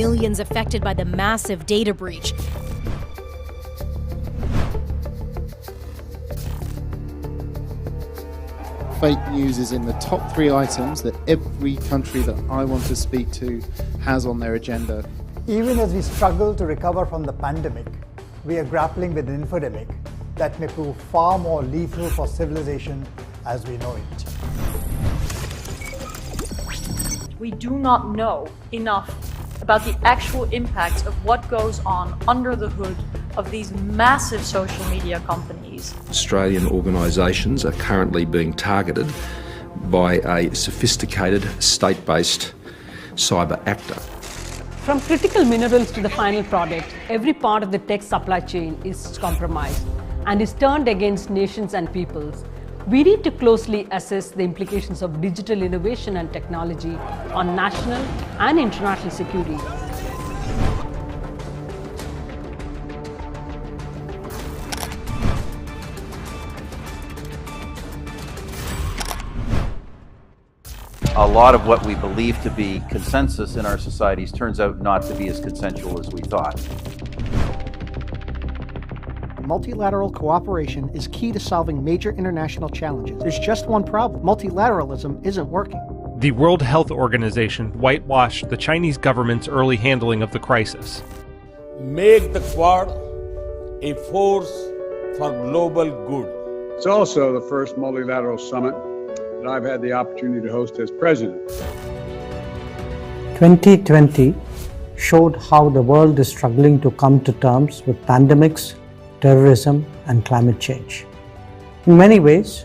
millions affected by the massive data breach. Fake news is in the top 3 items that every country that I want to speak to has on their agenda. Even as we struggle to recover from the pandemic, we are grappling with an infodemic that may prove far more lethal for civilization as we know it. We do not know enough about the actual impact of what goes on under the hood of these massive social media companies. Australian organisations are currently being targeted by a sophisticated state-based cyber actor. From critical minerals to the final product, every part of the tech supply chain is compromised and is turned against nations and peoples. We need to closely assess the implications of digital innovation and technology on national and international security. A lot of what we believe to be consensus in our societies turns out not to be as consensual as we thought. Multilateral cooperation is key to solving major international challenges. There's just one problem. Multilateralism isn't working. The World Health Organization whitewashed the Chinese government's early handling of the crisis. Make the Quad a force for global good. It's also the first multilateral summit that I've had the opportunity to host as president. 2020 showed how the world is struggling to come to terms with pandemics, terrorism, and climate change. In many ways,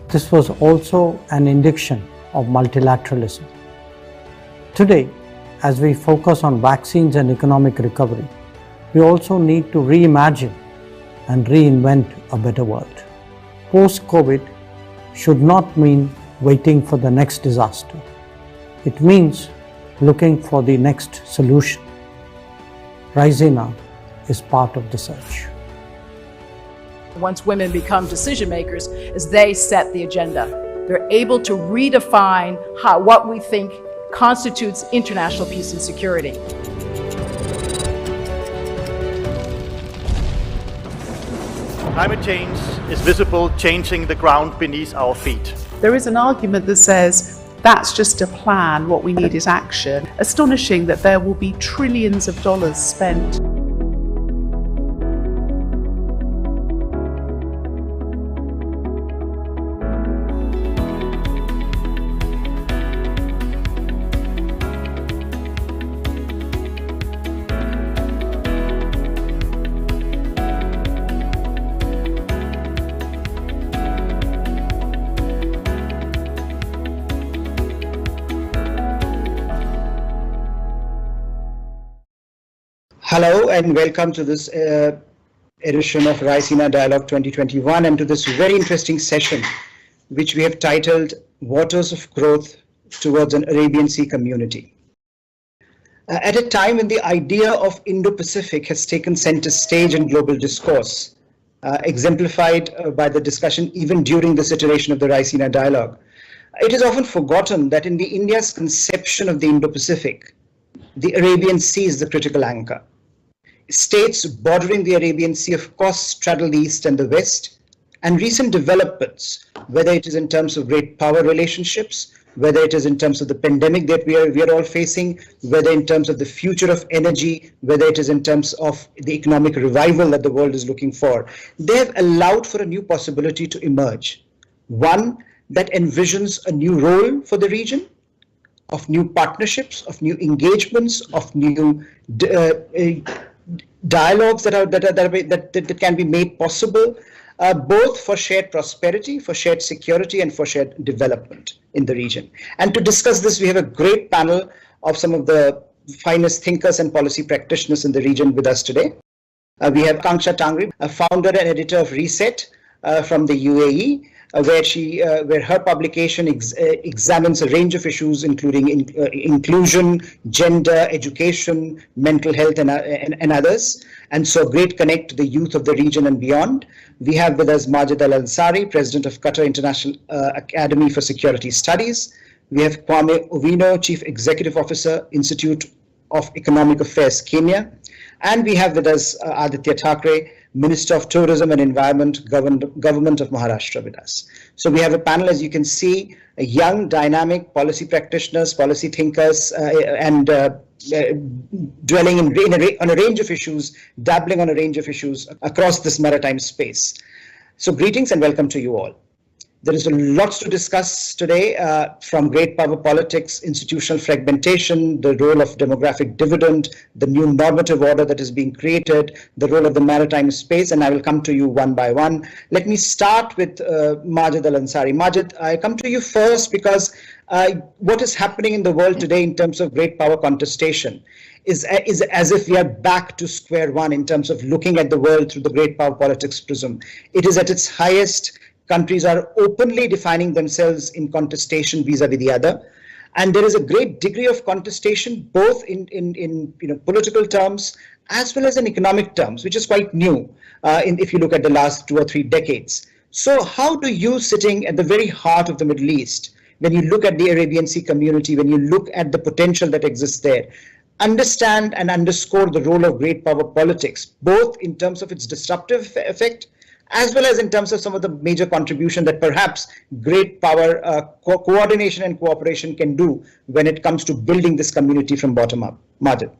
this was also an indication of multilateralism. Today, as we focus on vaccines and economic recovery, we also need to reimagine and reinvent a better world. Post-COVID should not mean waiting for the next disaster. It means looking for the next solution. Raisina is part of the search. Once women become decision makers, as they set the agenda, they're able to redefine what we think constitutes international peace and security. Climate change is visible, changing the ground beneath our feet. There is an argument that says that's just a plan, what we need is action. Astonishing that there will be trillions of dollars spent. Hello and welcome to this edition of Raisina Dialogue 2021 and to this very interesting session which we have titled Waters of Growth Towards an Arabian Sea Community. At a time when the idea of Indo-Pacific has taken center stage in global discourse, exemplified by the discussion even during this iteration of the Raisina Dialogue, it is often forgotten that in India's conception of the Indo-Pacific, the Arabian Sea is the critical anchor. States bordering the Arabian Sea, of course, straddle the East and the West, and recent developments, whether it is in terms of great power relationships, whether it is in terms of the pandemic that we are all facing, whether in terms of the future of energy, whether it is in terms of the economic revival that the world is looking for, they have allowed for a new possibility to emerge. One that envisions a new role for the region, of new partnerships, of new engagements, of new dialogues that can be made possible, both for shared prosperity, for shared security, and for shared development in the region. And to discuss this, we have a great panel of some of the finest thinkers and policy practitioners in the region with us today. We have Kanksha Tangri, a founder and editor of Reset from the UAE, where her publication examines a range of issues including inclusion, gender, education, mental health, and others, and so great connect to the youth of the region and beyond. We have with us Majid Al-Ansari, President of Qatar International Academy for Security Studies. We have Kwame Owino, Chief Executive Officer, Institute of Economic Affairs, Kenya. And we have with us Aaditya Thackeray, Minister of Tourism and Environment, Government of Maharashtra with us. So we have a panel, as you can see, young, dynamic policy practitioners, policy thinkers, and dwelling on a range of issues, dabbling on a range of issues across this maritime space. So greetings and welcome to you all. There is lots to discuss today, from great power politics, institutional fragmentation, the role of demographic dividend, the new normative order that is being created, the role of the maritime space, and I will come to you one by one. Let me start with Majid Al-Ansari. Majid, I come to you first because what is happening in the world today in terms of great power contestation is as if we are back to square one in terms of looking at the world through the great power politics prism. It is at its highest. Countries are openly defining themselves in contestation vis-a-vis the other, and there is a great degree of contestation both in political terms as well as in economic terms, which is quite new if you look at the last 2 or 3 decades. So how do you, sitting at the very heart of the Middle East, when you look at the Arabian Sea community, when you look at the potential that exists there, understand and underscore the role of great power politics, both in terms of its disruptive effect as well as in terms of some of the major contribution that perhaps great power coordination and cooperation can do when it comes to building this community from bottom up? Majid.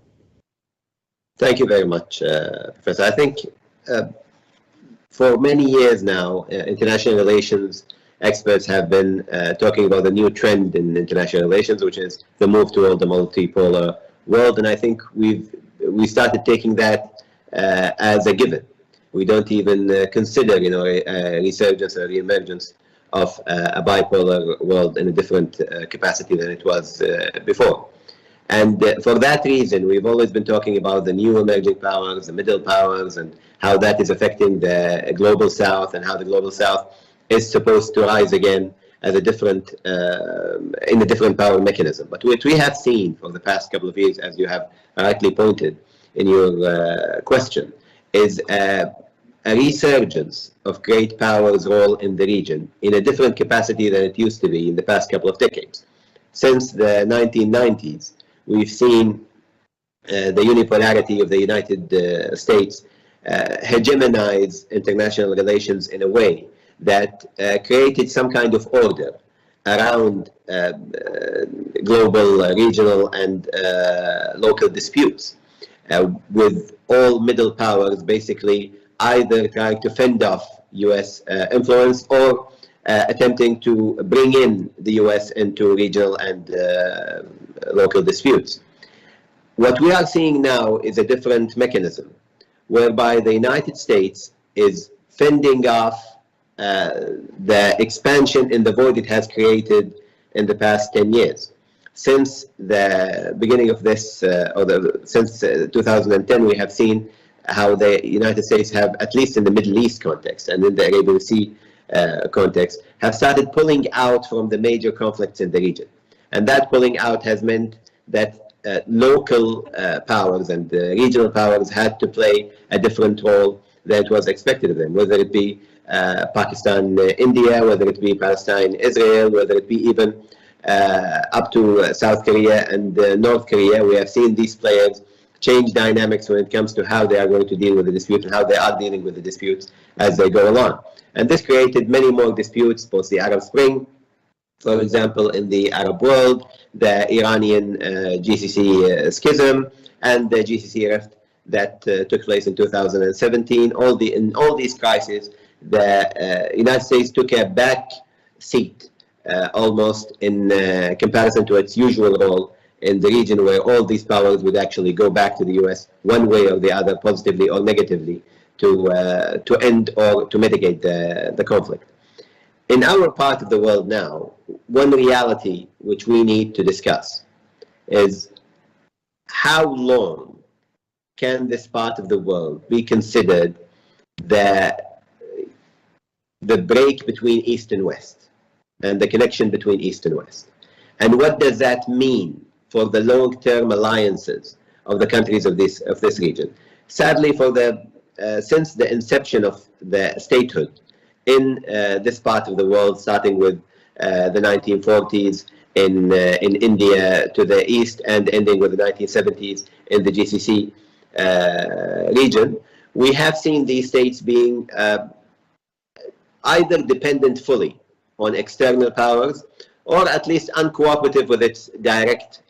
Thank you very much, Professor. I think for many years now, international relations experts have been talking about the new trend in international relations, which is the move toward the multipolar world, and I think we started taking that as a given. We don't even consider, a resurgence or reemergence of a bipolar world in a different capacity than it was before. And for that reason, we've always been talking about the new emerging powers, the middle powers, and how that is affecting the global south, and how the global south is supposed to rise again as a different, in a different power mechanism. But what we have seen for the past couple of years, as you have rightly pointed in your question, is a resurgence of great power's role in the region in a different capacity than it used to be in the past couple of decades. Since the 1990s, we've seen the unipolarity of the United States hegemonize international relations in a way that created some kind of order around global, regional, and local disputes, with all middle powers basically either trying to fend off US influence or attempting to bring in the US into regional and local disputes. What we are seeing now is a different mechanism, whereby the United States is fending off the expansion in the void it has created in the past 10 years. Since the beginning of this, since 2010, we have seen how the United States have, at least in the Middle East context and in the Arabian Sea context, have started pulling out from the major conflicts in the region. And that pulling out has meant that local powers and regional powers had to play a different role than it was expected of them, whether it be Pakistan, India, whether it be Palestine, Israel, whether it be even up to South Korea and North Korea. We have seen these players change dynamics when it comes to how they are going to deal with the dispute and how they are dealing with the disputes as they go along. And this created many more disputes, post the Arab Spring, for example, in the Arab world, the Iranian GCC schism, and the GCC rift that took place in 2017. In all these crises, the United States took a back seat, almost in comparison to its usual role in the region, where all these powers would actually go back to the US one way or the other, positively or negatively, to end or to mitigate the conflict. In our part of the world now, one reality which we need to discuss is how long can this part of the world be considered the break between East and West, and the connection between East and West? And what does that mean for the long-term alliances of the countries of this region? Sadly, since the inception of the statehood in this part of the world, starting with the 1940s in India to the east and ending with the 1970s in the GCC region, we have seen these states being either dependent fully on external powers or at least uncooperative with its direct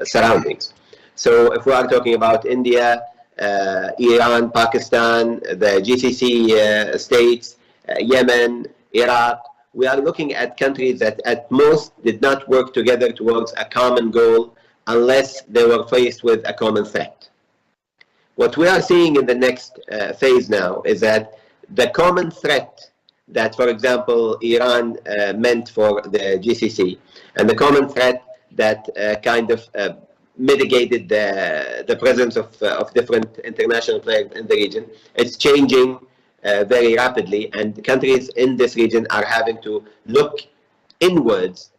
surroundings. So if we are talking about India, Iran, Pakistan, the GCC states, Yemen, Iraq, we are looking at countries that at most did not work together towards a common goal unless they were faced with a common threat. What we are seeing in the next phase now is that the common threat that, for example, Iran meant for the GCC, and the common threat that kind of mitigated the presence of different international players in the region, it's changing very rapidly, and countries in this region are having to look inwards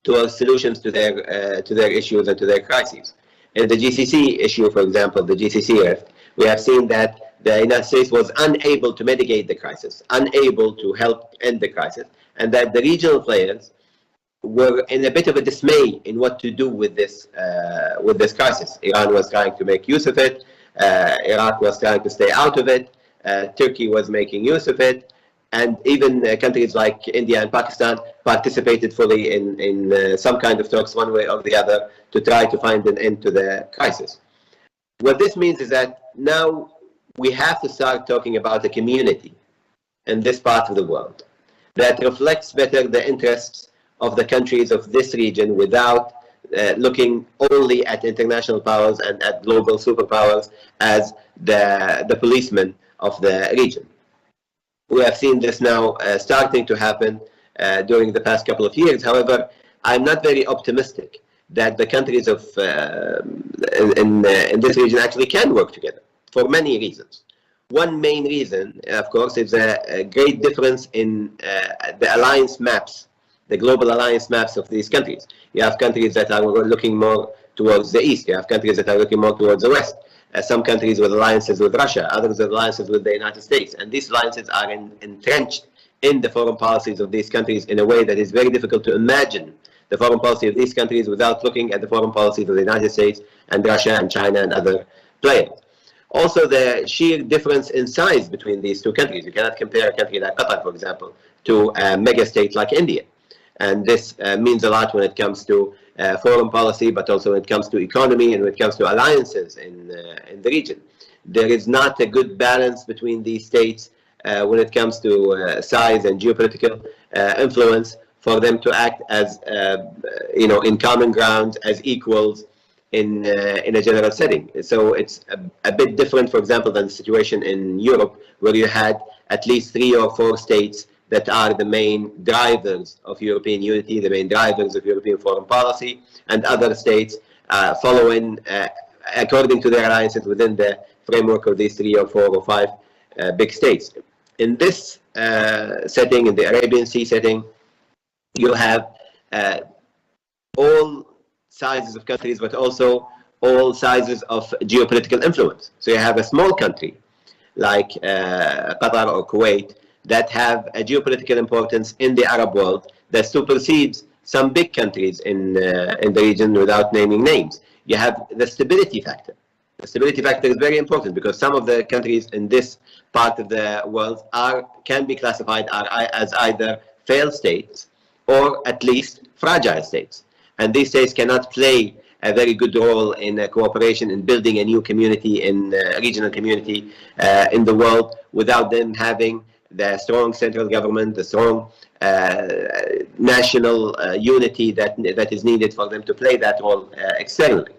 towards solutions to their issues and to their crises. In the GCC issue, for example, the GCC rift, we have seen that the United States was unable to mitigate the crisis, unable to help end the crisis, and that the regional players were in a bit of a dismay in what to do with this crisis. Iran was trying to make use of it, Iraq was trying to stay out of it, Turkey was making use of it, and even countries like India and Pakistan participated fully in some kind of talks one way or the other to try to find an end to the crisis. What this means is that now we have to start talking about a community in this part of the world that reflects better the interests of the countries of this region without looking only at international powers and at global superpowers as the policemen of the region. We have seen this now starting to happen during the past couple of years. However, I'm not very optimistic that the countries of in this region actually can work together for many reasons. One main reason, of course, is a great difference in the alliance maps, the global alliance maps of these countries. You have countries that are looking more towards the east. You have countries that are looking more towards the west. Some countries with alliances with Russia, others with alliances with the United States. And these alliances are entrenched in the foreign policies of these countries in a way that is very difficult to imagine the foreign policy of these countries without looking at the foreign policies of the United States and Russia and China and other players. Also, the sheer difference in size between these two countries. You cannot compare a country like Qatar, for example, to a mega state like India. And this means a lot when it comes to foreign policy, but also when it comes to economy and when it comes to alliances in the region. There is not a good balance between these states when it comes to size and geopolitical influence for them to act as, in common ground, as equals in a general setting. So it's a bit different, for example, than the situation in Europe, where you had at least 3 or 4 states that are the main drivers of European unity, the main drivers of European foreign policy, and other states following according to their alliances within the framework of these 3 or 4 or 5 big states. In this setting, in the Arabian Sea setting, you have all sizes of countries, but also all sizes of geopolitical influence. So you have a small country like Qatar or Kuwait that have a geopolitical importance in the Arab world that supersedes some big countries in the region without naming names. You have the stability factor. The stability factor is very important because some of the countries in this part of the world can be classified as either failed states or at least fragile states. And these states cannot play a very good role in cooperation in building a new community, in a regional community in the world without them having the strong central government, the strong national unity that is needed for them to play that role externally.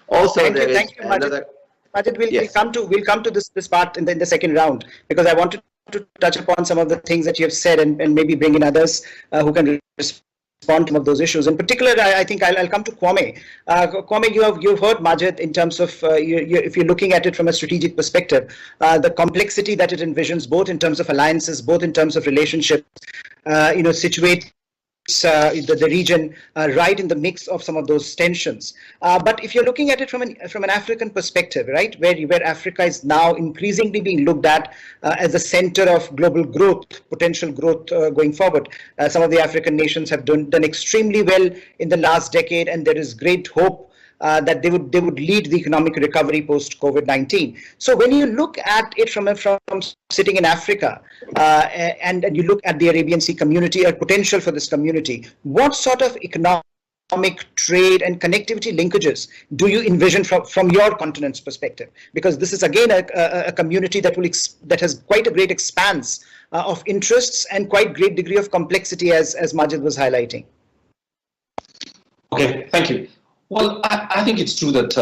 Also, thank you, another. Majid, we'll come to this part in the second round, because I wanted to touch upon some of the things that you have said and maybe bring in others who can respond to some of those issues. In particular, I think I'll come to Kwame. Kwame, you've heard Majid in terms of if you're looking at it from a strategic perspective, the complexity that it envisions, both in terms of alliances, both in terms of relationships, situating the region right in the mix of some of those tensions. But if you're looking at it from an African perspective, right, where Africa is now increasingly being looked at as the center of global growth, potential growth going forward. Some of the African nations have done extremely well in the last decade, and there is great hope that they would lead the economic recovery post COVID-19. So when you look at it from sitting in Africa and you look at the Arabian Sea community, or potential for this community, what sort of economic, trade and connectivity linkages do you envision from your continent's perspective? Because this is again a community that has quite a great expanse of interests and quite great degree of complexity, as Majid was highlighting. Okay, thank you. Well, I think it's true that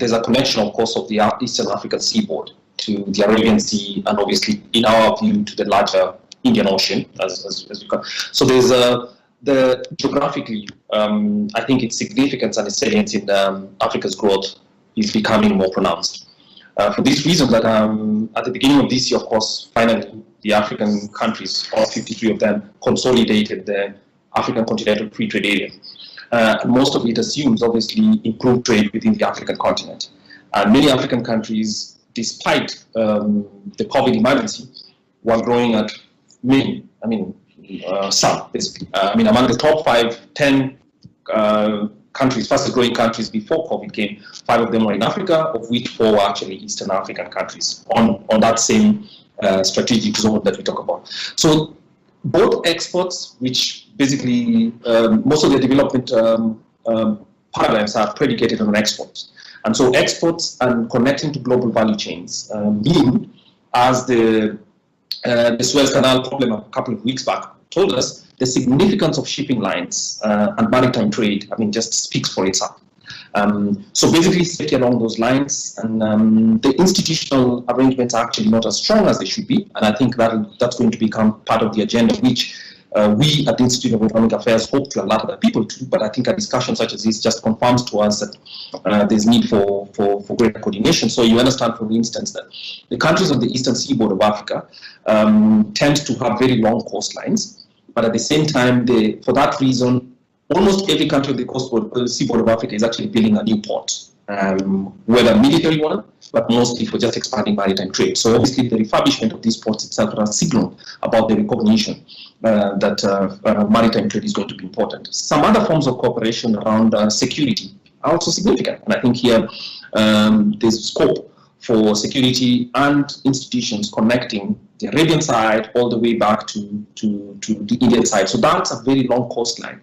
there's a connection, of course, of the Eastern African seaboard to the Arabian Sea, and obviously, in our view, to the larger Indian Ocean, as we call. So there's geographically, I think its significance and its salience in Africa's growth is becoming more pronounced. For this reason, that at the beginning of this year, of course, finally, the African countries, all 53 of them, consolidated the African Continental Free Trade Area. Most of it assumes, obviously, improved trade within the African continent. Many African countries, despite the COVID emergency, were growing at some, basically. Among the top 10 countries, fastest growing countries before COVID came, 5 of them were in Africa, of which 4 were actually Eastern African countries on that same strategic zone that we talk about. So both exports, which basically most of the development paradigms are predicated on exports. And so exports and connecting to global value chains mean, as the Suez Canal problem a couple of weeks back told us, the significance of shipping lines and maritime trade, just speaks for itself. So basically, safety along those lines, and the institutional arrangements are actually not as strong as they should be, and I think that's going to become part of the agenda, which we at the Institute of Economic Affairs hope to alert other people to. But I think a discussion such as this just confirms to us that there's need for greater coordination. So you understand, for instance, that the countries on the eastern seaboard of Africa tend to have very long coastlines, but at the same time, for that reason, almost every country of the seaboard of Africa is actually building a new port, whether military one, but mostly for just expanding maritime trade. So obviously the refurbishment of these ports itself are a signal about the recognition that maritime trade is going to be important. Some other forms of cooperation around security are also significant. And I think here there's scope for security and institutions connecting the Arabian side all the way back to the Indian side. So that's a very long coastline.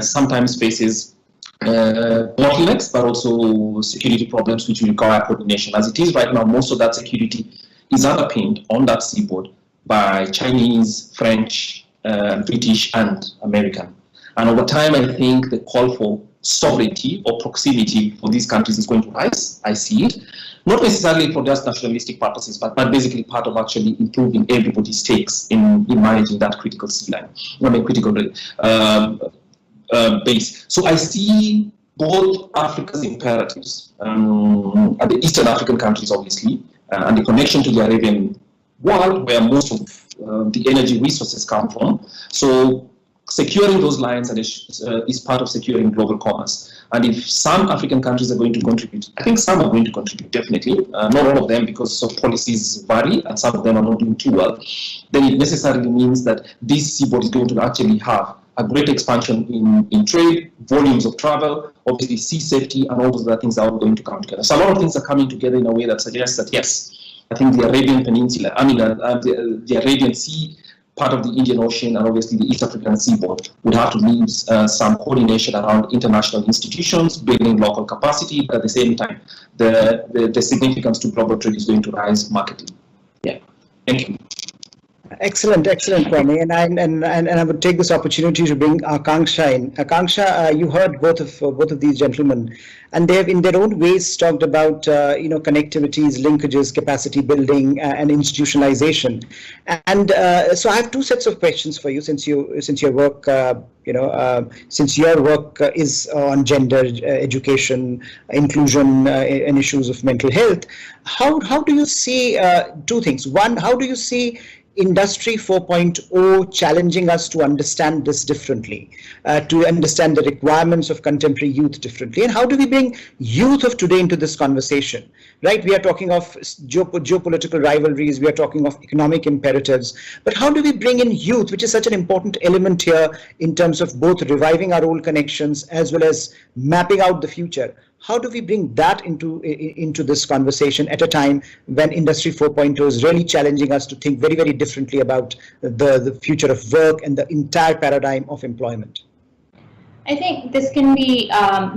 Sometimes faces bottlenecks, but also security problems which require coordination. As it is right now, most of that security is underpinned on that seaboard by Chinese, French, British, and American. And over time, I think the call for sovereignty or proximity for these countries is going to rise. I see it. Not necessarily for just nationalistic purposes, but basically part of actually improving everybody's stakes in managing that critical sea line, critical base. So I see both Africa's imperatives, and the Eastern African countries, obviously, and the connection to the Arabian world, where most of the energy resources come from. So securing those lines is part of securing global commerce. And if some African countries are going to contribute, I think some are going to contribute, definitely. Not all of them, because of policies vary, and some of them are not doing too well. Then it necessarily means that this seaboard is going to actually have a great expansion in trade, volumes of travel, obviously sea safety, and all those other things are all going to come together. So a lot of things are coming together in a way that suggests that, yes, I think the Arabian Peninsula, the Arabian Sea, part of the Indian Ocean, and obviously the East African seaboard would have to need some coordination around international institutions, building local capacity, but at the same time, the significance to global trade is going to rise markedly. Yeah, thank you. Excellent, Kwame, and I would take this opportunity to bring Akanksha in. Akanksha, you heard both of these gentlemen, and they have, in their own ways, talked about connectivities, linkages, capacity building, and institutionalization. And so I have 2 sets of questions for you, since your work is on gender, education, inclusion, and issues of mental health. How do you see 2 things? One, how do you see Industry 4.0 challenging us to understand this differently, to understand the requirements of contemporary youth differently? And how do we bring youth of today into this conversation? Right? We are talking of geopolitical rivalries, we are talking of economic imperatives, but how do we bring in youth, which is such an important element here in terms of both reviving our old connections as well as mapping out the future? How do we bring that into this conversation at a time when Industry 4.0 is really challenging us to think very, very differently about the future of work and the entire paradigm of employment? I think this can be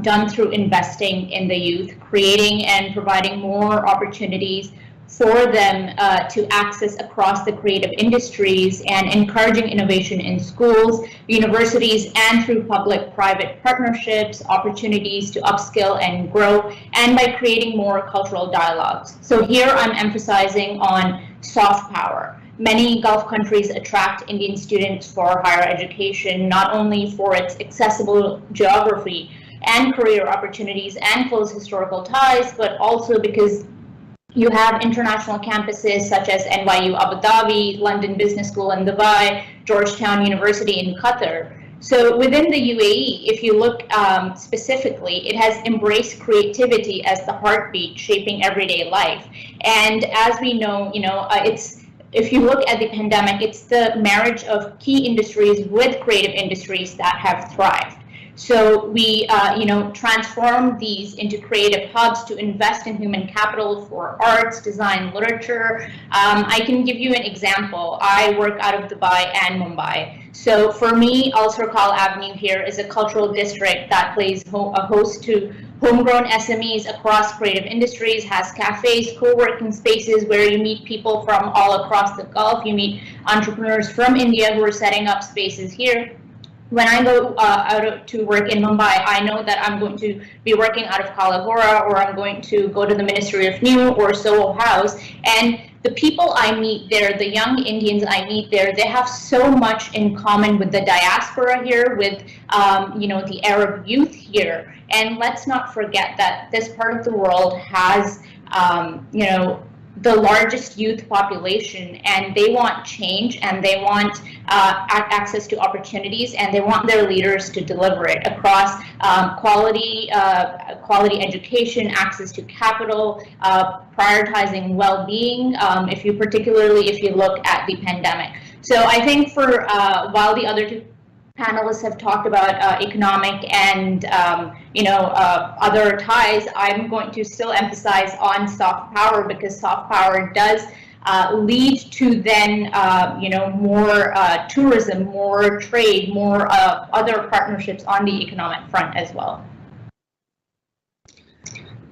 done through investing in the youth, creating and providing more opportunities for them to access across the creative industries, and encouraging innovation in schools, universities, and through public-private partnerships, opportunities to upskill and grow, and by creating more cultural dialogues. So here I'm emphasizing on soft power. Many Gulf countries attract Indian students for higher education, not only for its accessible geography and career opportunities and close historical ties, but also because you have international campuses such as NYU Abu Dhabi, London Business School in Dubai, Georgetown University in Qatar. So within the UAE, if you look specifically, it has embraced creativity as the heartbeat shaping everyday life. And as we know, if you look at the pandemic, it's the marriage of key industries with creative industries that have thrived. So we, transform these into creative hubs to invest in human capital for arts, design, literature. I can give you an example. I work out of Dubai and Mumbai. So for me, Al Sarkal Avenue here is a cultural district that plays a host to homegrown SMEs across creative industries, has cafes, co-working spaces where you meet people from all across the Gulf. You meet entrepreneurs from India who are setting up spaces here. When I go out to work in Mumbai, I know that I'm going to be working out of Kalagora, or I'm going to go to the Ministry of New or Soho House. And the people I meet there, the young Indians I meet there, they have so much in common with the diaspora here, with the Arab youth here. And let's not forget that this part of the world has the largest youth population, and they want change, and they want access to opportunities, and they want their leaders to deliver it across quality education, access to capital, prioritizing well-being, if you look at the pandemic. So I think for while the other two panelists have talked about economic and other ties, I'm going to still emphasize on soft power, because soft power does lead to then more tourism, more trade, more other partnerships on the economic front as well.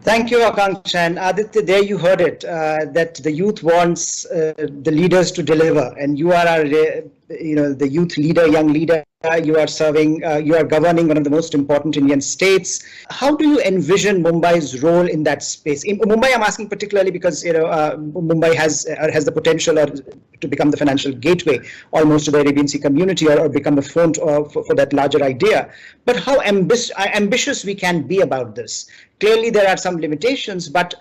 Thank you, Akanksha. And Aditya, there you heard it, that the youth wants the leaders to deliver, and you are the youth leader, young leader. You are serving, you are governing one of the most important Indian states. How do you envision Mumbai's role in that space? In Mumbai, I'm asking particularly because Mumbai has the potential to become the financial gateway almost to the Arabian Sea community, or become a front for that larger idea. But how ambitious we can be about this? Clearly, there are some limitations, but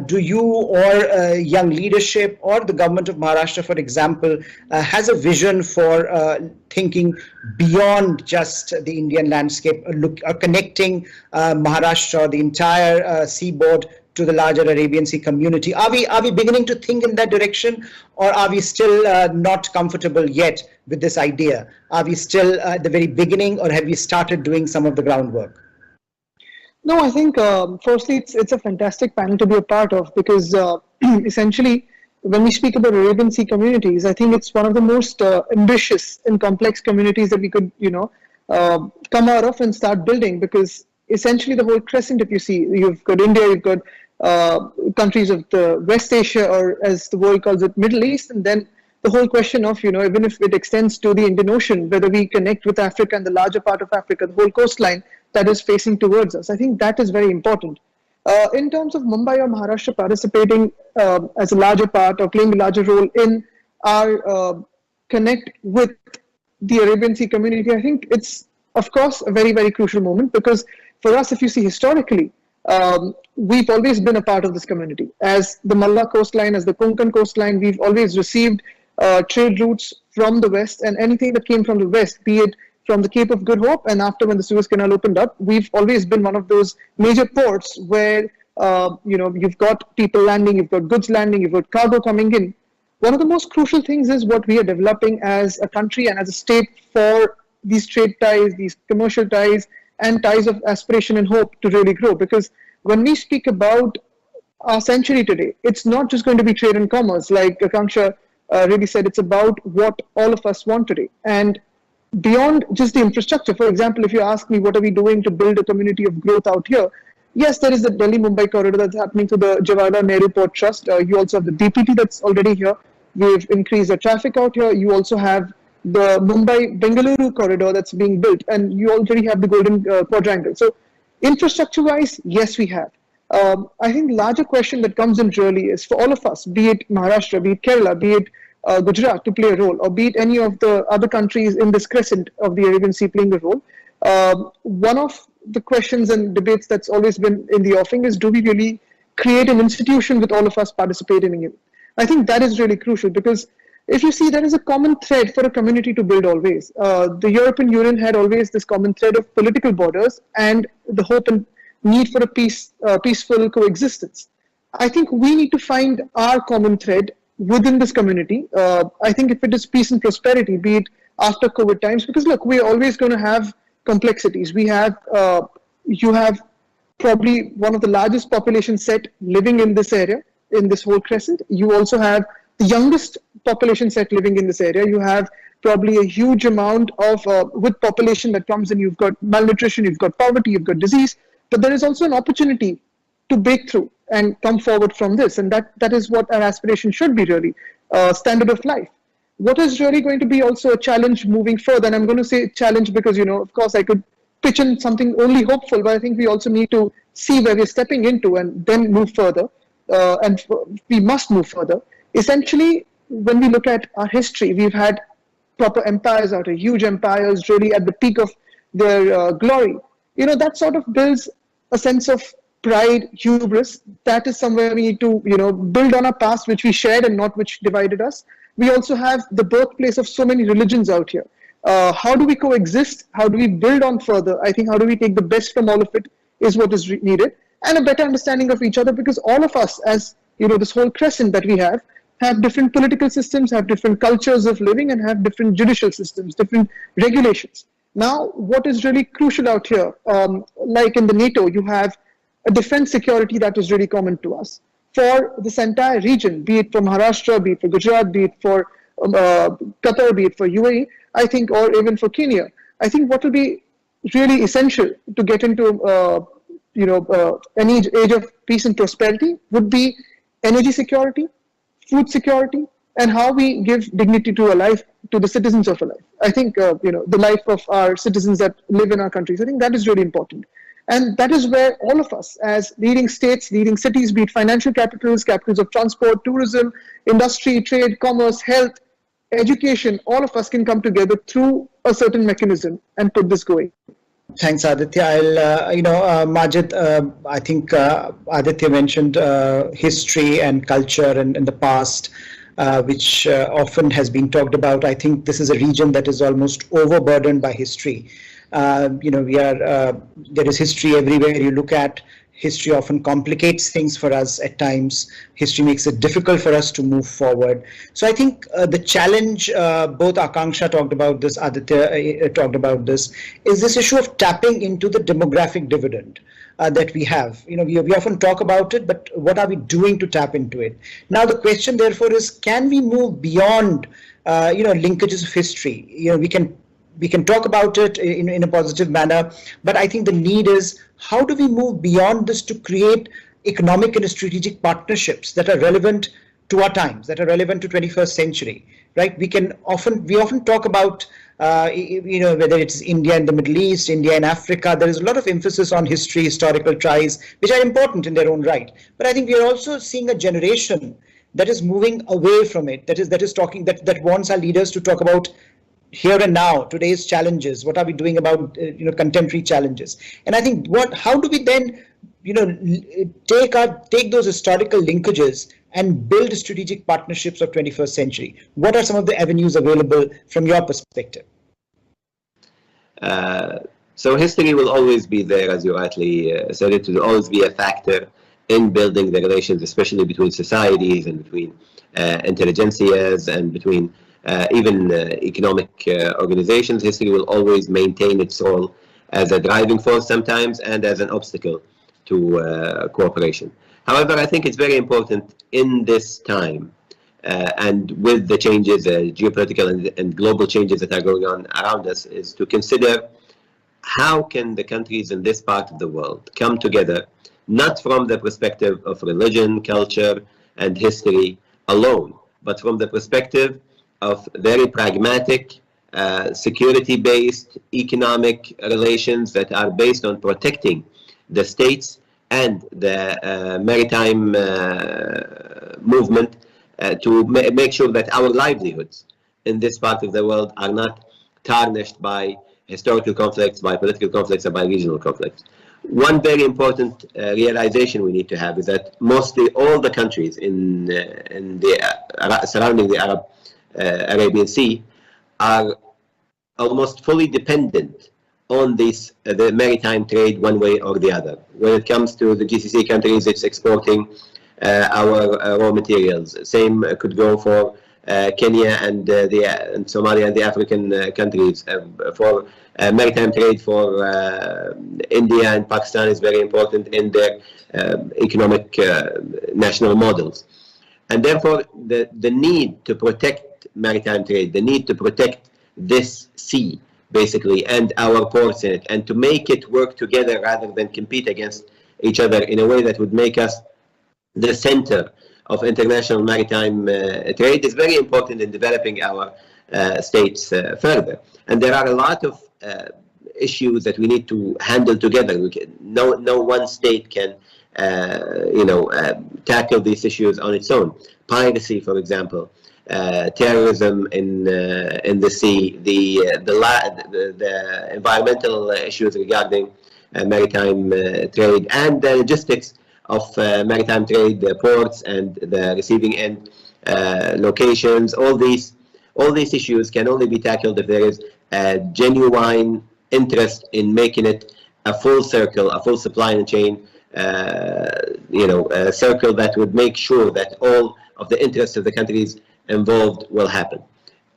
do you or young leadership or the government of Maharashtra, for example, has a vision for thinking beyond just the Indian landscape, connecting Maharashtra, the entire seaboard, to the larger Arabian Sea community? Are we beginning to think in that direction, or are we still not comfortable yet with this idea? Are we still at the very beginning, or have we started doing some of the groundwork? No, I think firstly, it's a fantastic panel to be a part of, because essentially, when we speak about Arabian Sea communities, I think it's one of the most ambitious and complex communities that we could, come out of and start building, because essentially the whole crescent, if you see, you've got India, you've got countries of the West Asia, or as the world calls it, Middle East, and then the whole question of, even if it extends to the Indian Ocean, whether we connect with Africa and the larger part of Africa, the whole coastline that is facing towards us. I think that is very important. In terms of Mumbai or Maharashtra participating as a larger part or playing a larger role in our connect with the Arabian Sea community, I think it's, of course, a very, very crucial moment, because for us, if you see historically, we've always been a part of this community. As the Malla coastline, as the Konkan coastline, we've always received trade routes from the West, and anything that came from the West, be it from the Cape of Good Hope and after when the Suez Canal opened up, we've always been one of those major ports where you've got people landing, you've got goods landing, you've got cargo coming in. One of the most crucial things is what we are developing as a country and as a state for these trade ties, these commercial ties, and ties of aspiration and hope to really grow. Because when we speak about our century today, it's not just going to be trade and commerce, like Akanksha really said, it's about what all of us want today. And beyond just the infrastructure, for example, if you ask me what are we doing to build a community of growth out here, yes, there is the Delhi-Mumbai corridor that's happening through the Jawaharlal Nehru Port Trust. You also have the BPT that's already here. We've increased the traffic out here. You also have the Mumbai-Bengaluru corridor that's being built, and you already have the Golden Quadrangle. So infrastructure-wise, yes, we have. I think the larger question that comes in really is for all of us, be it Maharashtra, be it Kerala, be it Gujarat to play a role, or be it any of the other countries in this crescent of the Arabian Sea playing a role. One of the questions and debates that's always been in the offing is, do we really create an institution with all of us participating in it? I think that is really crucial, because if you see, there is a common thread for a community to build always. The European Union had always this common thread of political borders and the hope and need for a peaceful coexistence. I think we need to find our common thread within this community. I think if it is peace and prosperity, be it after COVID times, because look, we're always going to have complexities. We have, you have probably one of the largest population set living in this area, in this whole crescent. You also have the youngest population set living in this area. You have probably a huge amount of, with population that comes in, you've got malnutrition, you've got poverty, you've got disease, but there is also an opportunity to break through and come forward from this. And that is what our aspiration should be really, standard of life. What is really going to be also a challenge moving further, and I'm going to say challenge because, of course I could pitch in something only hopeful, but I think we also need to see where we're stepping into and then move further, and we must move further. Essentially, when we look at our history, we've had proper empires out here, huge empires really at the peak of their glory. That sort of builds a sense of pride, hubris. That is somewhere we need to, build on our past, which we shared and not which divided us. We also have the birthplace of so many religions out here. How do we coexist? How do we build on further? I think how do we take the best from all of it is what is needed, and a better understanding of each other, because all of us, as this whole crescent that we have different political systems, have different cultures of living, and have different judicial systems, different regulations. Now, what is really crucial out here, like in the NATO, you have a defense security that is really common to us. For this entire region, be it for Maharashtra, be it for Gujarat, be it for Qatar, be it for UAE, I think, or even for Kenya, I think what will be really essential to get into, any age of peace and prosperity would be energy security, food security, and how we give dignity to a life, to the citizens of a life. I think, the life of our citizens that live in our countries, I think that is really important. And that is where all of us as leading states, leading cities, be it financial capitals, capitals of transport, tourism, industry, trade, commerce, health, education, all of us can come together through a certain mechanism and put this going. Thanks, Aditya. I'll, Majid, I think Aditya mentioned history and culture and the past, which often has been talked about. I think this is a region that is almost overburdened by history. There is history everywhere you look at. History often complicates things for us at times. History makes it difficult for us to move forward. So I think the challenge, both Akanksha talked about this, Aditya talked about this, is this issue of tapping into the demographic dividend that we have. We often talk about it, but what are we doing to tap into it? Now the question therefore is, can we move beyond, linkages of history? We can talk about it in a positive manner, but I think the need is, how do we move beyond this to create economic and strategic partnerships that are relevant to our times, that are relevant to 21st century, right? We often talk about, whether it's India and the Middle East, India and Africa, there is a lot of emphasis on history, historical ties, which are important in their own right. But I think we are also seeing a generation that is moving away from it, that wants our leaders to talk about here and now, today's challenges? What are we doing about contemporary challenges? And I think how do we then take those historical linkages and build strategic partnerships of 21st century? What are some of the avenues available from your perspective? So history will always be there, as you rightly said. It will always be a factor in building the relations, especially between societies and between intelligentsias and between even economic organizations. History will always maintain its role as a driving force sometimes and as an obstacle to cooperation. However, I think it's very important in this time and with the changes, geopolitical and global changes that are going on around us, is to consider how can the countries in this part of the world come together, not from the perspective of religion, culture, and history alone, but from the perspective of very pragmatic, security-based economic relations that are based on protecting the states and the maritime movement to make sure that our livelihoods in this part of the world are not tarnished by historical conflicts, by political conflicts, or by regional conflicts. One very important realization we need to have is that mostly all the countries in the surrounding the Arabian Sea are almost fully dependent on the maritime trade one way or the other. When it comes to the GCC countries, it's exporting our raw materials. Same could go for Kenya and Somalia and the African countries. For maritime trade for India and Pakistan is very important in their economic national models. And therefore, the need to protect maritime trade, the need to protect this sea, basically, and our ports in it, and to make it work together rather than compete against each other in a way that would make us the center of international maritime trade, is very important in developing our states further. And there are a lot of issues that we need to handle together. No one state can tackle these issues on its own. Piracy, for example, terrorism in the sea, the environmental issues regarding maritime trade, and the logistics of maritime trade, the ports and the receiving end locations. All these issues can only be tackled if there is a genuine interest in making it a full circle, a full supply chain, a circle that would make sure that all of the interests of the countries involved will happen.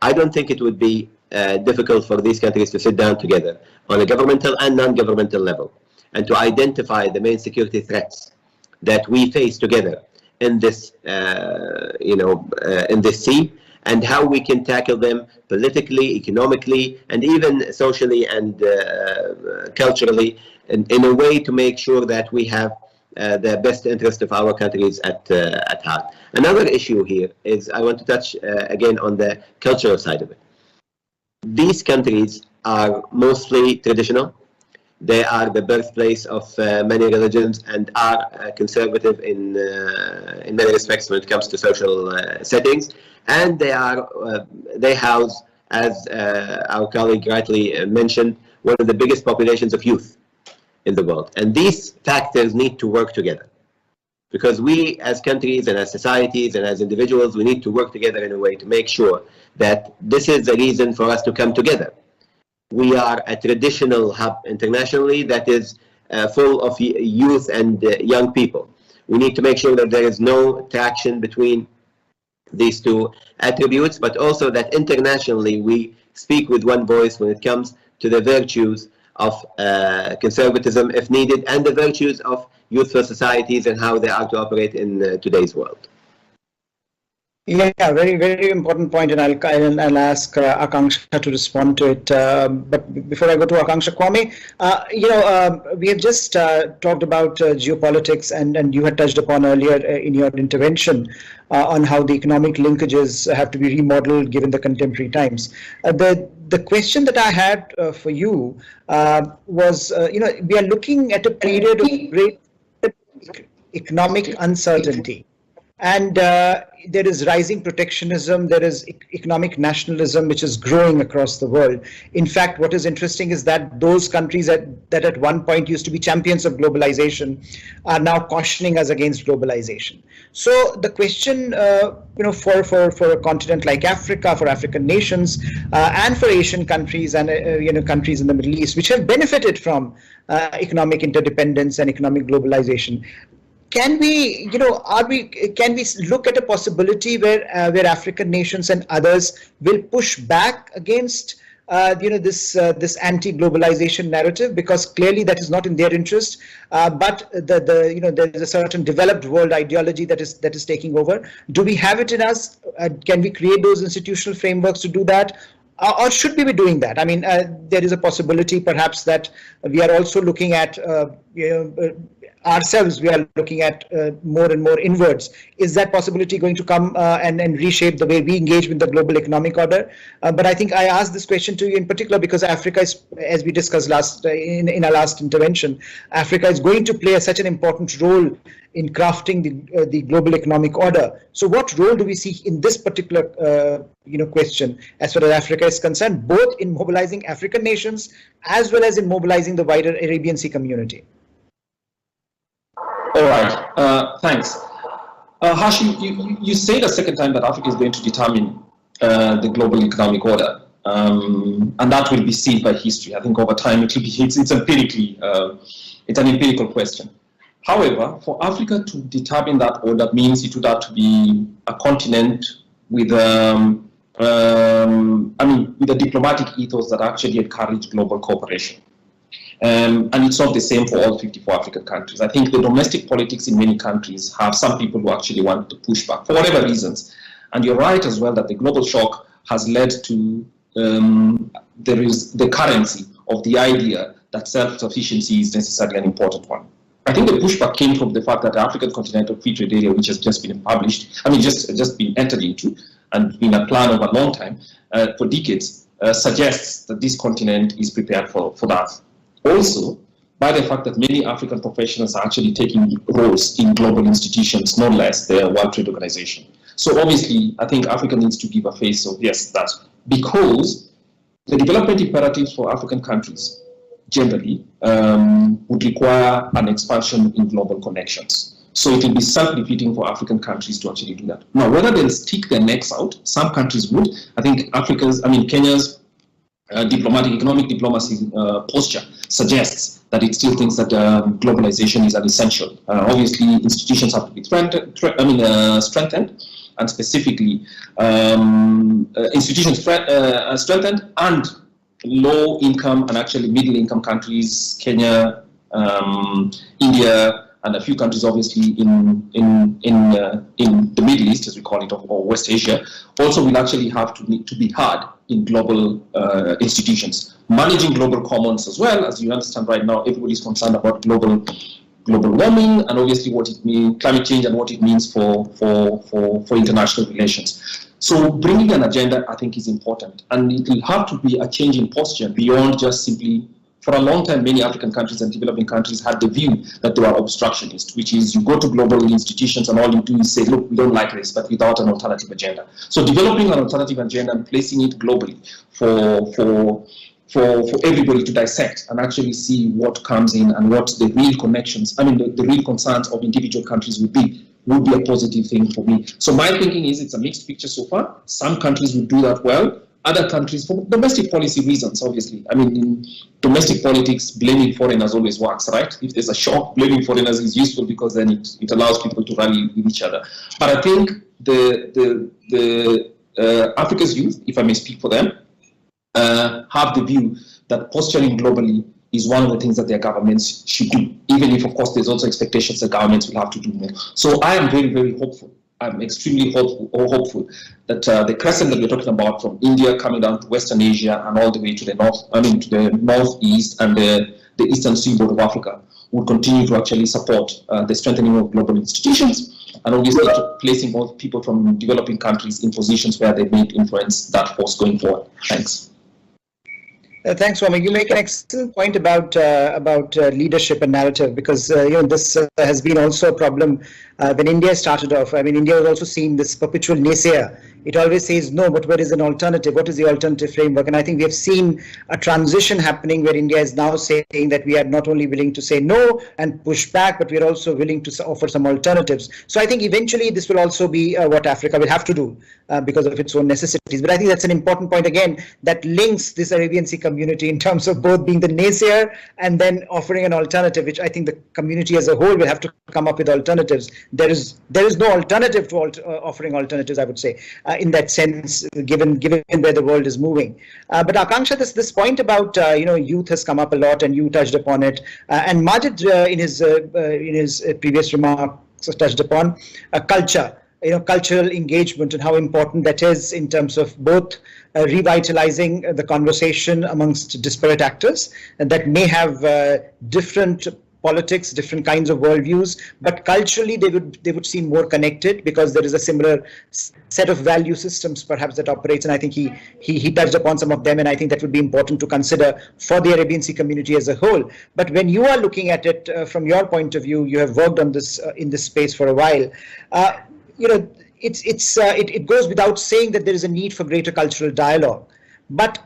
I don't think it would be difficult for these countries to sit down together on a governmental and non-governmental level and to identify the main security threats that we face together in this, in this sea, and how we can tackle them politically, economically, and even socially and culturally, in a way to make sure that we have the best interest of our countries at heart. Another issue here is I want to touch again on the cultural side of it. These countries are mostly traditional. They are the birthplace of many religions and are conservative in many respects when it comes to social settings. And they house, as our colleague rightly mentioned, one of the biggest populations of youth in the world. And these factors need to work together, because we as countries and as societies and as individuals, we need to work together in a way to make sure that this is a reason for us to come together. We are a traditional hub internationally that is full of youth and young people. We need to make sure that there is no traction between these two attributes, but also that internationally we speak with one voice when it comes to the virtues of conservatism, if needed, and the virtues of youthful societies and how they are to operate in today's world. Yeah, very, very important point, and I'll ask Akanksha to respond to it. But before I go to Akanksha, Kwame, we have just talked about geopolitics, and you had touched upon earlier in your intervention on how the economic linkages have to be remodeled given the contemporary times. The question that I had for you was, we are looking at a period of great economic uncertainty. And there is rising protectionism, there is economic nationalism which is growing across the world. In fact, what is interesting is that those countries that at one point used to be champions of globalization are now cautioning us against globalization. So the question, for a continent like Africa, for African nations, and for Asian countries and countries in the Middle East, which have benefited from economic interdependence and economic globalization, can we look at a possibility where African nations and others will push back against this anti-globalization narrative, because clearly that is not in their interest, but there's a certain developed world ideology that is taking over. Do we have it in us? Can we create those institutional frameworks to do that? Or should we be doing that? I mean, there is a possibility perhaps that we are also looking at ourselves, we are looking at more and more inwards. Is that possibility going to come and reshape the way we engage with the global economic order? But I think I asked this question to you in particular because Africa is, as we discussed in our last intervention, Africa is going to play such an important role in crafting the global economic order. So what role do we see in this particular question as far as Africa is concerned, both in mobilizing African nations as well as in mobilizing the wider Arabian Sea community? All right, thanks. Hashim, you said a second time that Africa is going to determine the global economic order, and that will be seen by history. I think over time it will be, it's an empirical question. However, for Africa to determine that order means it would have to be a continent with with a diplomatic ethos that actually encourage global cooperation. And it's not the same for all 54 African countries. I think the domestic politics in many countries have some people who actually want to push back for whatever reasons. And you're right as well that the global shock has led to there is the currency of the idea that self-sufficiency is necessarily an important one. I think the pushback came from the fact that the African Continental Free Trade Area, which has just been published, just been entered into and been a plan over a long time, for decades, suggests that this continent is prepared for that. Also, by the fact that many African professionals are actually taking roles in global institutions, no less the World Trade Organization. So obviously, I think Africa needs to give a face of yes, that, because the development imperatives for African countries generally would require an expansion in global connections. So it will be self-defeating for African countries to actually do that. Now, whether they'll stick their necks out, some countries would. I think Kenya's economic diplomacy posture suggests that it still thinks that globalization is an essential. Obviously, institutions have to be strengthened, and specifically institutions strengthened, and low-income and actually middle-income countries, Kenya, India, and a few countries, obviously, in the Middle East, as we call it, or West Asia, also will actually have to be hard in global institutions. Managing global commons as well, as you understand right now, everybody's concerned about global warming and obviously what it means, climate change, and what it means for international relations. So bringing an agenda, I think, is important, and it will have to be a change in posture beyond just simply. For a long time, many African countries and developing countries had the view that they were obstructionist, which is you go to global institutions and all you do is say, look, we don't like this, but without an alternative agenda. So developing an alternative agenda and placing it globally for everybody to dissect and actually see what comes in and what the real connections, the real concerns of individual countries would be a positive thing for me. So my thinking is it's a mixed picture so far. Some countries would do that well. Other countries, for domestic policy reasons, obviously. In domestic politics, blaming foreigners always works, right? If there's a shock, blaming foreigners is useful because then it allows people to rally with each other. But I think Africa's youth, if I may speak for them, have the view that posturing globally is one of the things that their governments should do, even if, of course, there's also expectations that governments will have to do more. So I am very, very hopeful. I'm extremely hopeful that the crescent that we're talking about, from India coming down to Western Asia and all the way to the northeast and the eastern seaboard of Africa, will continue to actually support the strengthening of global institutions and obviously placing more people from developing countries in positions where they may influence that force going forward. Thanks. Thanks, Swami. You make an excellent point about leadership and narrative, because this has been also a problem when India started off. I mean, India was also seen this perpetual naysayer. It always says no, but where is an alternative? What is the alternative framework? And I think we have seen a transition happening where India is now saying that we are not only willing to say no and push back, but we are also willing to offer some alternatives. So I think eventually this will also be what Africa will have to do because of its own necessities. But I think that's an important point again that links this Arabian Sea community in terms of both being the naysayer and then offering an alternative, which I think the community as a whole will have to come up with alternatives. There is no alternative to offering alternatives, I would say, in that sense, given where the world is moving. But Akanksha, this point about youth has come up a lot, and you touched upon it, and Majid in his previous remarks touched upon culture. Cultural engagement and how important that is in terms of both revitalizing the conversation amongst disparate actors that may have different politics, different kinds of worldviews, but culturally they would seem more connected because there is a similar set of value systems perhaps that operates, and I think he touched upon some of them, and I think that would be important to consider for the Arabian Sea community as a whole. But when you are looking at it from your point of view, you have worked on this in this space for a while. It goes without saying that there is a need for greater cultural dialogue. But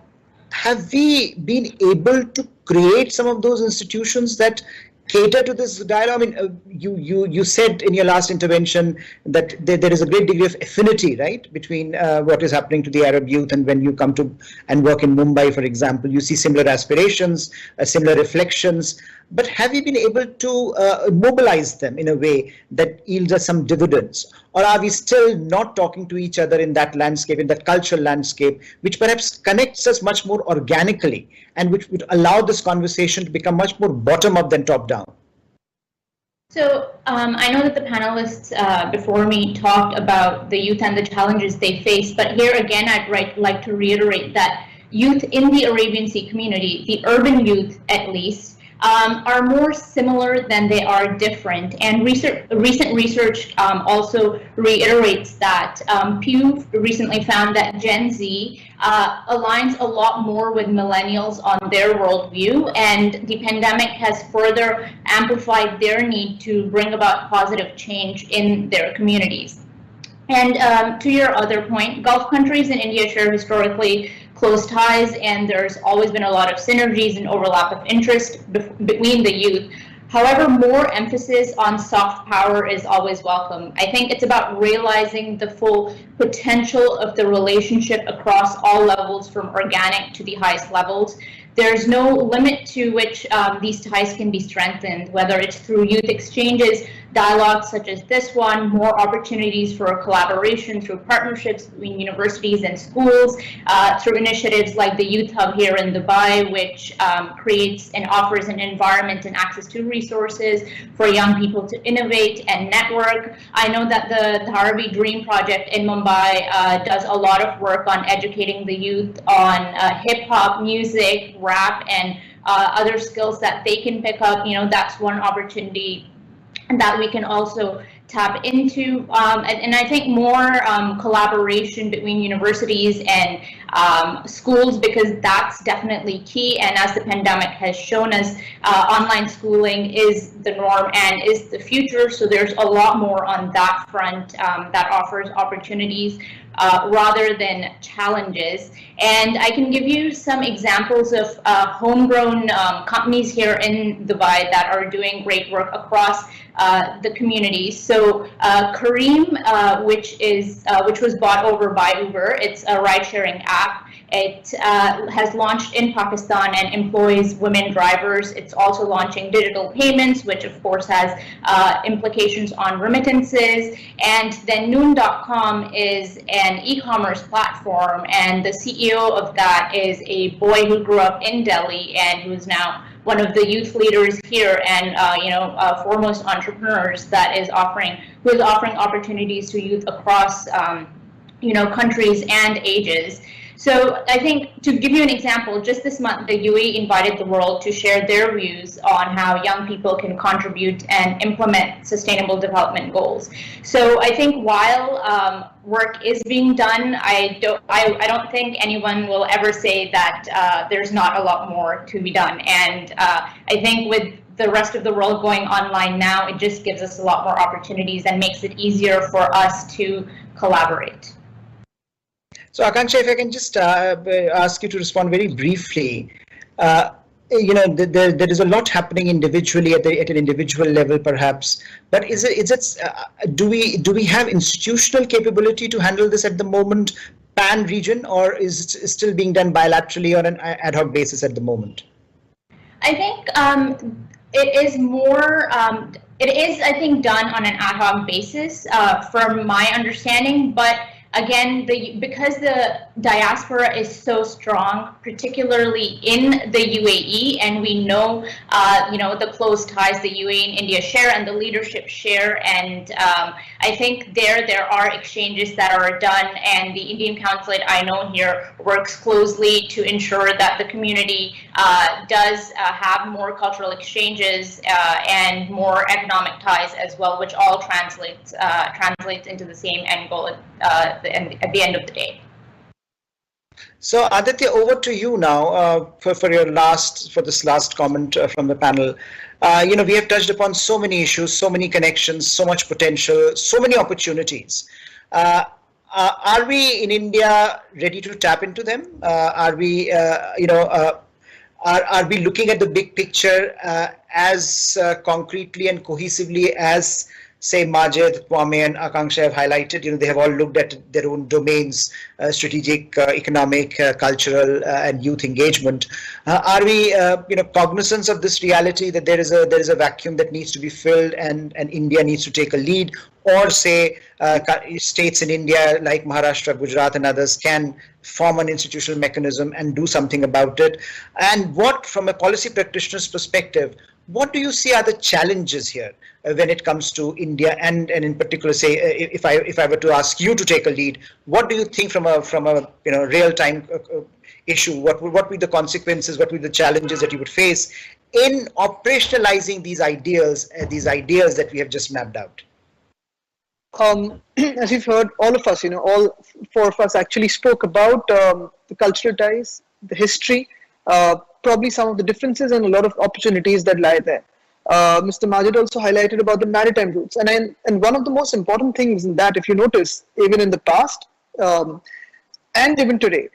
have we been able to create some of those institutions that cater to this dialogue? I mean, you said in your last intervention that there is a great degree of affinity, right, between what is happening to the Arab youth, and when you come to and work in Mumbai, for example, you see similar aspirations, similar reflections. But have you been able to mobilize them in a way that yields us some dividends? Or are we still not talking to each other in that landscape, in that cultural landscape, which perhaps connects us much more organically and which would allow this conversation to become much more bottom-up than top-down? So I know that the panelists before me talked about the youth and the challenges they face, but here again I'd like to reiterate that youth in the Arabian Sea community, the urban youth at least, are more similar than they are different. And recent research also reiterates that. Pew recently found that Gen Z aligns a lot more with millennials on their worldview, and the pandemic has further amplified their need to bring about positive change in their communities. And to your other point, Gulf countries and India share historically close ties, and there's always been a lot of synergies and overlap of interest between the youth. However, more emphasis on soft power is always welcome. I think it's about realizing the full potential of the relationship across all levels, from organic to the highest levels. There's no limit to which these ties can be strengthened, whether it's through youth exchanges, dialogues such as this one, more opportunities for collaboration through partnerships between universities and schools, through initiatives like the Youth Hub here in Dubai, which creates and offers an environment and access to resources for young people to innovate and network. I know that the Dharavi Dream Project in Mumbai does a lot of work on educating the youth on hip-hop, music, rap, and other skills that they can pick up. That's one opportunity that we can also tap into, and I think more collaboration between universities and schools, because that's definitely key. And as the pandemic has shown us, online schooling is the norm and is the future. So there's a lot more on that front that offers opportunities rather than challenges. And I can give you some examples of homegrown companies here in Dubai that are doing great work across the community. So Kareem, which was bought over by Uber, it's a ride-sharing app. It has launched in Pakistan and employs women drivers. It's also launching digital payments, which of course has implications on remittances. And then Noon.com is an e-commerce platform, and the CEO of that is a boy who grew up in Delhi and who is now one of the youth leaders here, and foremost entrepreneurs that is offering opportunities to youth across countries and ages. So I think, to give you an example, just this month, the UAE invited the world to share their views on how young people can contribute and implement sustainable development goals. So I think while work is being done, I don't think anyone will ever say that there's not a lot more to be done. And I think with the rest of the world going online now, it just gives us a lot more opportunities and makes it easier for us to collaborate. So Akanksha, if I can just ask you to respond very briefly. You know, there is a lot happening individually at an individual level, perhaps. But do we have institutional capability to handle this at the moment, pan region, or is it still being done bilaterally on an ad hoc basis at the moment? I think it is more. It is, I think, done on an ad hoc basis, from my understanding, but. Again, because the diaspora is so strong, particularly in the UAE, and we know, the close ties the UAE and India share and the leadership share, and I think there are exchanges that are done, and the Indian consulate, I know here, works closely to ensure that the community does have more cultural exchanges and more economic ties as well, which all translates into the same end goal at the end of the day. So Aaditya, over to you now for this last comment from the panel. We have touched upon so many issues, so many connections, so much potential, so many opportunities. Are we in India ready to tap into them? Are we, are we looking at the big picture as concretely and cohesively as, say, Majid, Kwame, and Akanksha have highlighted? They have all looked at their own domains, strategic, economic, cultural, and youth engagement. Are we, cognizant of this reality that there is a vacuum that needs to be filled, and India needs to take a lead, or say states in India like Maharashtra, Gujarat, and others can form an institutional mechanism and do something about it? And what, from a policy practitioner's perspective, what do you see are the challenges here when it comes to India, and in particular, say, if I were to ask you to take a lead, what do you think from a real time issue? What would be the consequences? What would be the challenges that you would face in operationalizing these ideas that we have just mapped out? As you've heard, all of us, all four of us actually spoke about the cultural ties, the history, probably some of the differences and a lot of opportunities that lie there. Mr. Majid also highlighted about the maritime routes, and one of the most important things in that, if you notice, even in the past and even today,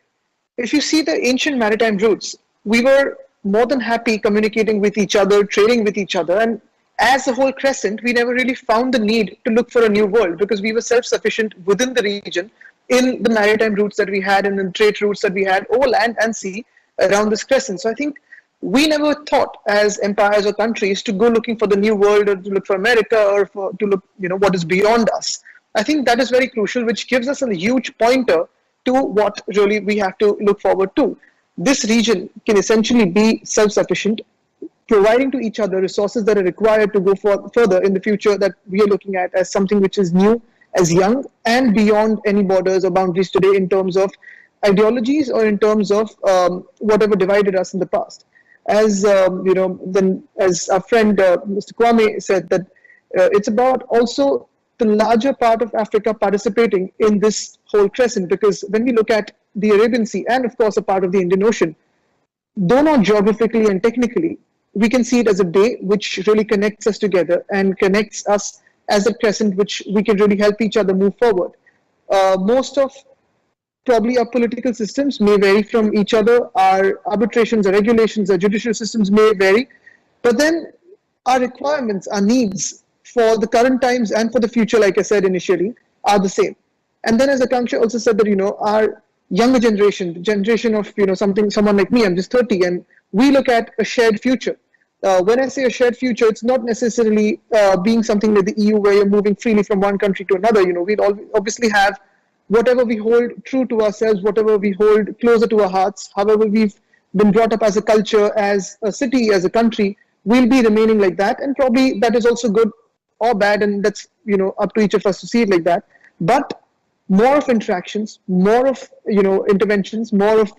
if you see the ancient maritime routes, we were more than happy communicating with each other, trading with each other, and as a whole crescent, we never really found the need to look for a new world, because we were self-sufficient within the region in the maritime routes that we had and the trade routes that we had over land and sea around this crescent. So I think we never thought as empires or countries to go looking for the new world, or to look for America, or to look, what is beyond us. I think that is very crucial, which gives us a huge pointer to what really we have to look forward to. This region can essentially be self-sufficient, providing to each other resources that are required to go further in the future that we are looking at as something which is new, as young, and beyond any borders or boundaries today in terms of ideologies or in terms of whatever divided us in the past. As as our friend Mr. Kwame said, that it's about also the larger part of Africa participating in this whole crescent, because when we look at the Arabian Sea and of course a part of the Indian Ocean, though not geographically and technically, we can see it as a bay which really connects us together and connects us as a crescent which we can really help each other move forward. Most of probably our political systems may vary from each other, our arbitrations, our regulations, our judicial systems may vary, but then our requirements, our needs for the current times and for the future, like I said initially, are the same. And then as Akanksha also said that, our younger generation, the generation of, someone like me, I'm just 30, and we look at a shared future. When I say a shared future, it's not necessarily being something like the EU where you're moving freely from one country to another. We'd obviously have whatever we hold true to ourselves, whatever we hold closer to our hearts, however we've been brought up as a culture, as a city, as a country, we'll be remaining like that. And probably that is also good or bad, and that's, up to each of us to see it like that. But more of interactions, more of interventions, more of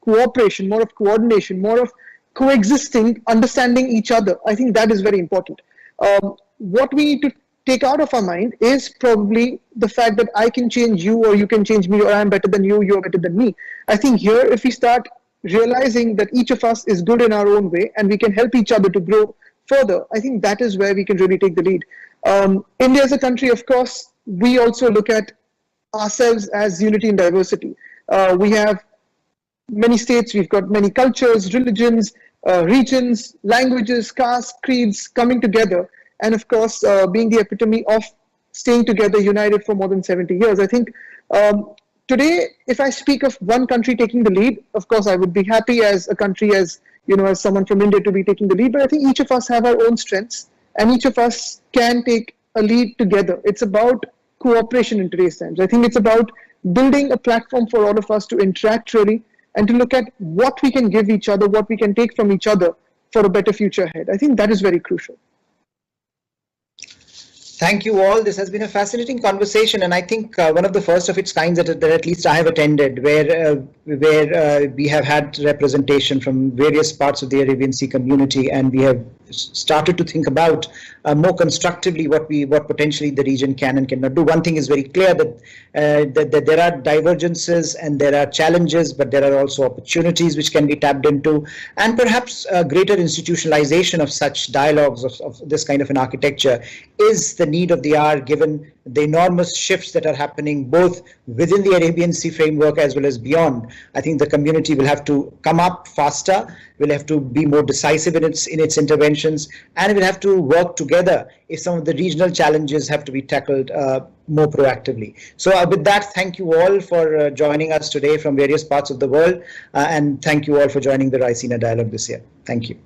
cooperation, more of coordination, more of coexisting, understanding each other. I think that is very important. What we need to take out of our mind is probably the fact that I can change you or you can change me, or I'm better than you, you're better than me. I think here, if we start realizing that each of us is good in our own way and we can help each other to grow further, I think that is where we can really take the lead. India as a country, of course, we also look at ourselves as unity and diversity. We have many states, we've got many cultures, religions, regions, languages, castes, creeds coming together, and of course being the epitome of staying together, united for more than 70 years. I think today, if I speak of one country taking the lead, of course I would be happy as a country, as as someone from India to be taking the lead, but I think each of us have our own strengths and each of us can take a lead together. It's about cooperation in today's times. I think it's about building a platform for all of us to interact really and to look at what we can give each other, what we can take from each other for a better future ahead. I think that is very crucial. Thank you all. This has been a fascinating conversation, and I think one of the first of its kinds that at least I have attended, where we have had representation from various parts of the Arabian Sea community, and we have started to think about more constructively what potentially the region can and cannot do. One thing is very clear, that there are divergences and there are challenges, but there are also opportunities which can be tapped into, and perhaps a greater institutionalization of such dialogues of this kind of an architecture is the need of the hour, given the enormous shifts that are happening both within the Arabian Sea framework as well as beyond. I think the community will have to come up faster, will have to be more decisive in its interventions, and will have to work together if some of the regional challenges have to be tackled more proactively. So with that, thank you all for joining us today from various parts of the world, and thank you all for joining the Raisina Dialogue this year. Thank you.